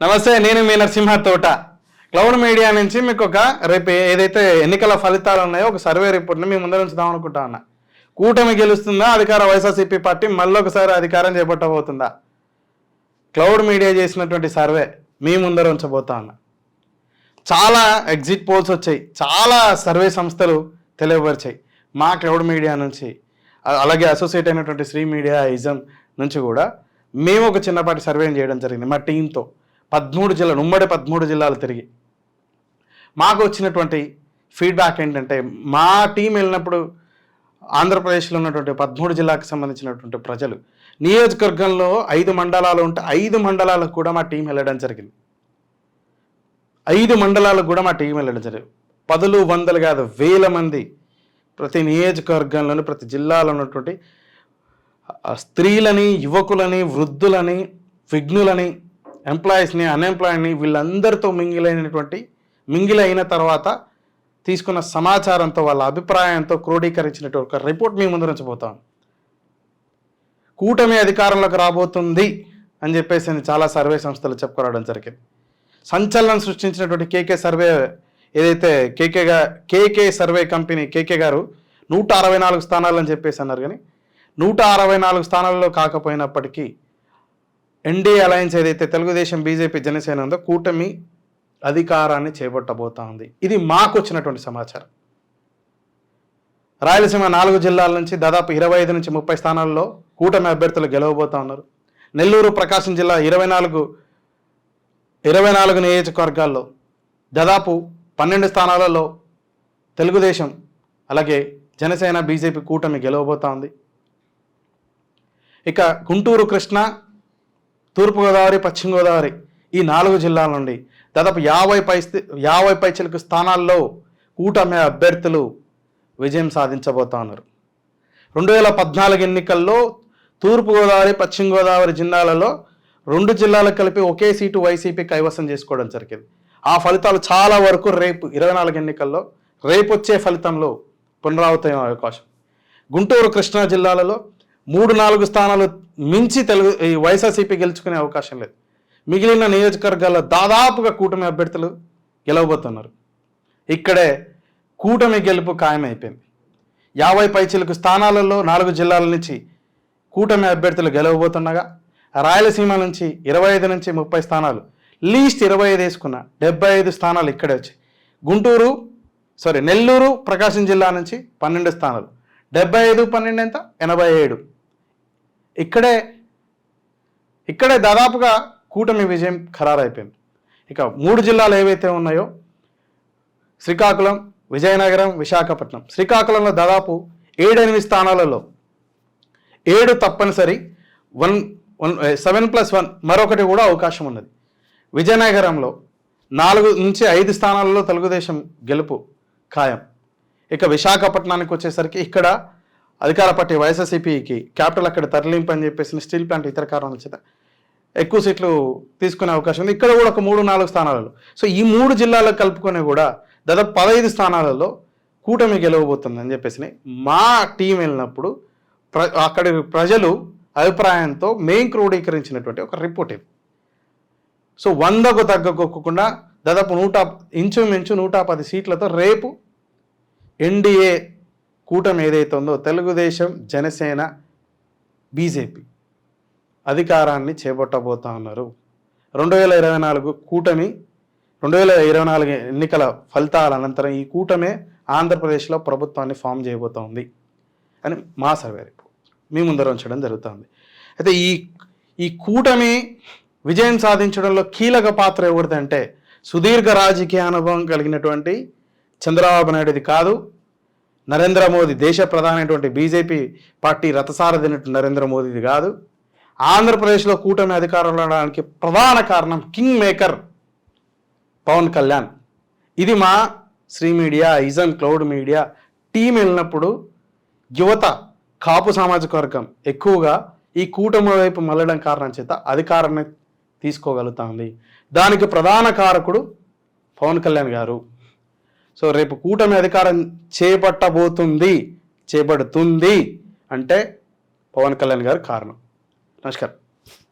నమస్తే, నేను మీ నరసింహ తోట. క్లౌడ్ మీడియా నుంచి మీకు రేపు ఏదైతే ఎన్నికల ఫలితాలు ఉన్నాయో ఒక సర్వే రిపోర్ట్ని మీ ముందర ఉంచుదాం అనుకుంటా ఉన్నా. కూటమి గెలుస్తుందా, అధికార వైఎస్ఆర్సీపీ పార్టీ మళ్ళొకసారి అధికారం చేపట్టబోతుందా? క్లౌడ్ మీడియా చేసినటువంటి సర్వే మీ ముందర ఉంచబోతా ఉన్నా. చాలా ఎగ్జిట్ పోల్స్ వచ్చాయి, చాలా సర్వే సంస్థలు తెలియపరిచాయి. మా క్లౌడ్ మీడియా నుంచి, అలాగే అసోసియేట్ అయినటువంటి శ్రీ మీడియా ఇజం నుంచి కూడా మేము ఒక చిన్నపాటి సర్వేని చేయడం జరిగింది మా టీంతో. 13 జిల్లాలు, ఉమ్మడి 13 జిల్లాలు తిరిగి మాకు వచ్చినటువంటి ఫీడ్బ్యాక్ ఏంటంటే, మా టీం వెళ్ళినప్పుడు ఆంధ్రప్రదేశ్లో ఉన్నటువంటి 13 జిల్లాకు సంబంధించినటువంటి ప్రజలు, నియోజకవర్గంలో 5 మండలాలు ఉంటే 5 మండలాలకు కూడా మా టీం వెళ్ళడం జరిగింది. 5 మండలాలకు కూడా మా టీం వెళ్ళడం జరిగింది. పదులు వందలు కాదు, వేల మంది ప్రతి నియోజకవర్గంలోని, ప్రతి జిల్లాలో ఉన్నటువంటి స్త్రీలని, యువకులని, వృద్ధులని, విఘ్నులని, ఎంప్లాయీస్ని, అన్ఎంప్లాయ్ని, వీళ్ళందరితో మింగిలైన తర్వాత తీసుకున్న సమాచారంతో, వాళ్ళ అభిప్రాయంతో క్రోడీకరించినట్టు ఒక రిపోర్ట్ మీ ముందు ఉంచబోతాం. కూటమి అధికారంలోకి రాబోతుంది అని చెప్పేసి చాలా సర్వే సంస్థలు చెప్పుకోవడం జరిగింది. సంచలనం సృష్టించినటువంటి కేకే సర్వే ఏదైతే కేకే సర్వే కంపెనీ కేకే గారు 164 స్థానాలు అని చెప్పేసి అన్నారు. కానీ 164 స్థానాల్లో కాకపోయినప్పటికీ ఎన్డీఏ అలయన్స్ ఏదైతే తెలుగుదేశం, బీజేపీ, జనసేన ఉందో, కూటమి అధికారాన్ని చేపట్టబోతా ఉంది. ఇది మాకు వచ్చినటువంటి సమాచారం. రాయలసీమ 4 జిల్లాల నుంచి దాదాపు 25 నుంచి 30 స్థానాల్లో కూటమి అభ్యర్థులు గెలవబోతా ఉన్నారు. నెల్లూరు, ప్రకాశం జిల్లా 24 నియోజకవర్గాల్లో దాదాపు 12 స్థానాలలో తెలుగుదేశం, అలాగే జనసేన, బీజేపీ కూటమి గెలవబోతా ఉంది. ఇక గుంటూరు, కృష్ణా, తూర్పుగోదావరి, పశ్చిమ గోదావరి ఈ 4 జిల్లాల నుండి దాదాపు 50 పైచిలకు స్థానాల్లో కూటమి అభ్యర్థులు విజయం సాధించబోతా ఉన్నారు. 2014 ఎన్నికల్లో తూర్పుగోదావరి, పశ్చిమ గోదావరి జిల్లాలలో 2 జిల్లాలకు కలిపి ఒకే సీటు వైసీపీ కైవసం చేసుకోవడం జరిగింది. ఆ ఫలితాలు చాలా వరకు రేపు 24 ఎన్నికల్లో, రేపు వచ్చే ఫలితంలో పునరావృతమయ్యే అవకాశం. గుంటూరు, కృష్ణా జిల్లాలలో 3-4 స్థానాలు మించి వైఎస్ఆర్సీపీ గెలుచుకునే అవకాశం లేదు. మిగిలిన నియోజకవర్గాల్లో దాదాపుగా కూటమి అభ్యర్థులు గెలవబోతున్నారు. ఇక్కడే కూటమి గెలుపు ఖాయమైపోయింది. 50 పైచిలకు స్థానాలలో 4 జిల్లాల నుంచి కూటమి అభ్యర్థులు గెలవబోతుండగా, రాయలసీమ నుంచి 25 నుంచి 30 స్థానాలు, లీస్ట్ 25 వేసుకున్న 75 స్థానాలు ఇక్కడే వచ్చాయి. నెల్లూరు, ప్రకాశం జిల్లా నుంచి 12 స్థానాలు, 75, 12 ఎంత, 87. ఇక్కడే దాదాపుగా కూటమి విజయం ఖరారైపోయింది. ఇక 3 జిల్లాలు ఏవైతే ఉన్నాయో, శ్రీకాకుళం, విజయనగరం, విశాఖపట్నం. శ్రీకాకుళంలో దాదాపు 7-8 స్థానాలలో 7 తప్పనిసరి, 7+1 మరొకటి కూడా అవకాశం ఉన్నది. విజయనగరంలో 4 నుంచి 5 స్థానాలలో తెలుగుదేశం గెలుపు ఖాయం. ఇక విశాఖపట్నానికి వచ్చేసరికి ఇక్కడ అధికార పార్టీ వైఎస్ఆర్సీపీకి క్యాపిటల్ అక్కడ తరలింపు అని చెప్పేసి స్టీల్ ప్లాంట్ ఇతర కారణాల చేత ఎక్కువ సీట్లు తీసుకునే అవకాశం ఉంది. ఇక్కడ కూడా ఒక 3-4 స్థానాలలో. సో ఈ 3 జిల్లాలకు కలుపుకొని కూడా దాదాపు 15 స్థానాలలో కూటమి గెలవబోతుంది అని చెప్పేసి మా టీం వెళ్ళినప్పుడు అక్కడి ప్రజలు అభిప్రాయంతో మేము క్రోడీకరించినటువంటి ఒక రిపోర్ట్ ఇది. సో 100కు తగ్గకోకుండా దాదాపు ఇంచుమించు 110 సీట్లతో రేపు ఎన్డీఏ కూటమి ఏదైతే ఉందో, తెలుగుదేశం, జనసేన, బీజేపీ అధికారాన్ని చేపట్టబోతా ఉన్నారు. 2024 కూటమి, 2024 ఎన్నికల ఫలితాల అనంతరం ఈ కూటమే ఆంధ్రప్రదేశ్లో ప్రభుత్వాన్ని ఫామ్ చేయబోతోంది అని మా సర్వే రిపోర్ట్ మీ ముందర ఉంచడం జరుగుతుంది. అయితే ఈ కూటమి విజయం సాధించడంలో కీలక పాత్ర ఎవరిదంటే, సుదీర్ఘ రాజకీయ అనుభవం కలిగినటువంటి చంద్రబాబు నాయుడుది కాదు, నరేంద్ర మోదీ, దేశ ప్రధానమైనటువంటి బీజేపీ పార్టీ రథసారథి నరేంద్ర మోదీది కాదు. ఆంధ్రప్రదేశ్లో కూటమి అధికారంలో ఉండడానికి ప్రధాన కారణం కింగ్ మేకర్ పవన్ కళ్యాణ్. ఇది మా శ్రీ మీడియా, ఇజన్ క్లౌడ్ మీడియా టీం వెళ్ళినప్పుడు యువత, కాపు సామాజిక వర్గం ఎక్కువగా ఈ కూటమి వైపు మళ్ళడం కారణం చేత అధికారాన్ని తీసుకోగలుగుతుంది. దానికి ప్రధాన కారకుడు పవన్ కళ్యాణ్ గారు. సో రేపు కూటమి అధికారం చేపడుతుంది అంటే పవన్ కళ్యాణ్ గారు కారణం. నమస్కారం.